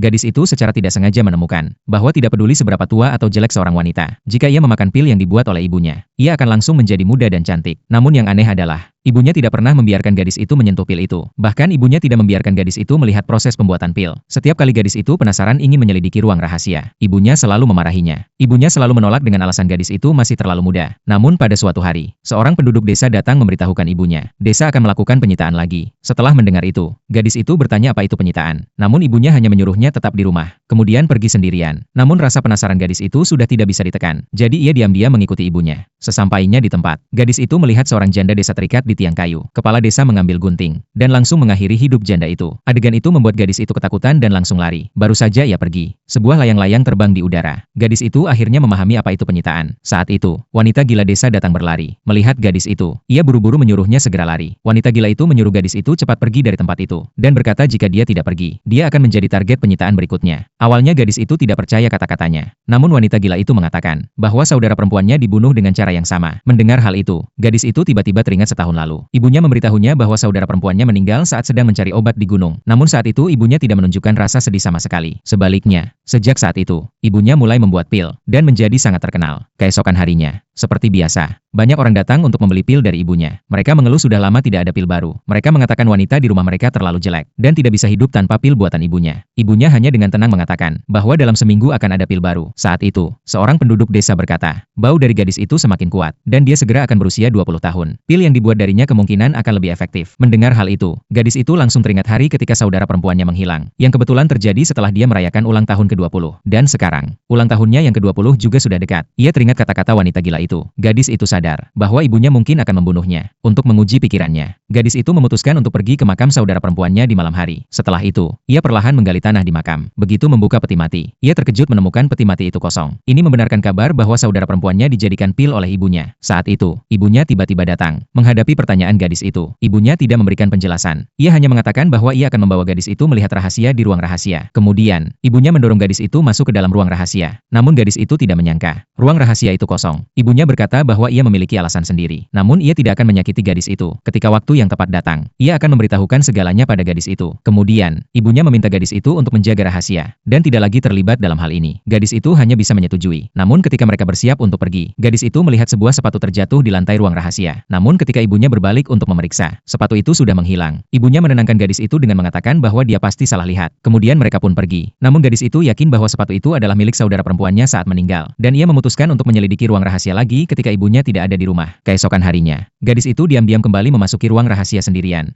gadis itu secara tidak sengaja menemukan bahwa tidak peduli seberapa tua atau jelek seorang wanita, jika ia memakan pil yang dibuat oleh ibunya, ia akan langsung menjadi muda dan cantik. Namun yang aneh adalah, ibunya tidak pernah membiarkan gadis itu menyentuh pil itu. Bahkan ibunya tidak membiarkan gadis itu melihat proses pembuatan pil. Setiap kali gadis itu penasaran ingin menyelidiki ruang rahasia, ibunya selalu memarahinya. Ibunya selalu menolak dengan alasan gadis itu masih terlalu muda. Namun pada suatu hari, seorang penduduk desa datang memberitahukan ibunya, desa akan melakukan penyitaan lagi. Setelah mendengar itu, gadis itu bertanya apa itu penyitaan. Namun ibunya hanya menyuruhnya tetap di rumah, kemudian pergi sendirian. Namun rasa penasaran gadis itu sudah tidak bisa ditekan. Jadi ia diam-diam mengikuti ibunya. Sesampainya di tempat, gadis itu melihat seorang janda desa terikat di tiang kayu. Kepala desa mengambil gunting, dan langsung mengakhiri hidup janda itu. Adegan itu membuat gadis itu ketakutan dan langsung lari. Baru saja ia pergi, sebuah layang-layang terbang di udara. Gadis itu akhirnya memahami apa itu penyitaan. Saat itu, wanita gila desa datang berlari. Melihat gadis itu, ia buru-buru menyuruhnya segera lari. Wanita gila itu menyuruh gadis itu cepat pergi dari tempat itu, dan berkata jika dia tidak pergi, dia akan menjadi target penyitaan berikutnya. Awalnya gadis itu tidak percaya kata-katanya. Namun wanita gila itu mengatakan bahwa saudara perempuannya dibunuh dengan cara yang sama. Mendengar hal itu, gadis itu tiba-tiba teringat setahun lalu. Ibunya memberitahunya bahwa saudara perempuannya meninggal saat sedang mencari obat di gunung. Namun saat itu ibunya tidak menunjukkan rasa sedih sama sekali. Sebaliknya, sejak saat itu, ibunya mulai membuat pil dan menjadi sangat terkenal. Keesokan harinya, seperti biasa, banyak orang datang untuk membeli pil dari ibunya. Mereka mengeluh sudah lama tidak ada pil baru. Mereka mengatakan wanita di rumah mereka terlalu jelek dan tidak bisa hidup tanpa pil buatan ibunya. Ibunya hanya dengan tenang mengatakan bahwa dalam seminggu akan ada pil baru. Saat itu, seorang penduduk desa berkata, bau dari gadis itu semakin kuat dan dia segera akan berusia 20 tahun. Pil yang dibuat darinya kemungkinan akan lebih efektif. Mendengar hal itu, gadis itu langsung teringat hari ketika saudara perempuannya menghilang, yang kebetulan terjadi setelah dia merayakan ulang tahun ke-20. Dan sekarang, ulang tahunnya yang ke-20 juga sudah dekat. Ia teringat kata-kata wanita gila itu. Gadis itu sadar bahwa ibunya mungkin akan membunuhnya. Untuk menguji pikirannya, gadis itu memutuskan untuk pergi ke makam saudara perempuannya di malam hari. Setelah itu, ia perlahan menggali tanah di makam. Begitu membuka peti mati, ia terkejut menemukan peti mati itu kosong. Ini membenarkan kabar bahwa saudara perempuannya dijadikan pil oleh ibunya. Saat itu, ibunya tiba-tiba datang. Menghadapi pertanyaan gadis itu, ibunya tidak memberikan penjelasan. Ia hanya mengatakan bahwa ia akan membawa gadis itu melihat rahasia di ruang rahasia. Kemudian, ibunya mendorong gadis itu masuk ke dalam ruang rahasia. Namun gadis itu tidak menyangka, ruang rahasia itu kosong. Ibunya berkata bahwa ia memiliki alasan sendiri. Namun ia tidak akan menyakiti gadis itu. Ketika waktu yang tepat datang, ia akan memberitahukan segalanya pada gadis itu. Kemudian, ibunya meminta gadis itu untuk menjaga rahasia, dan tidak lagi terlibat dalam hal ini. Gadis itu hanya bisa menyetujui. Namun ketika mereka bersiap untuk pergi, gadis itu melihat sebuah sepatu terjatuh di lantai ruang rahasia. Namun ketika ibunya berbalik untuk memeriksa, sepatu itu sudah menghilang. Ibunya menenangkan gadis itu dengan mengatakan bahwa dia pasti salah lihat. Kemudian mereka pun pergi. Namun gadis itu yakin bahwa sepatu itu adalah milik saudara perempuannya saat meninggal, dan ia memutuskan untuk menyelidiki ruang rahasia lagi ketika ibunya tidak ada di rumah. Keesokan harinya, gadis itu diam-diam kembali memasuki ruang rahasia sendirian.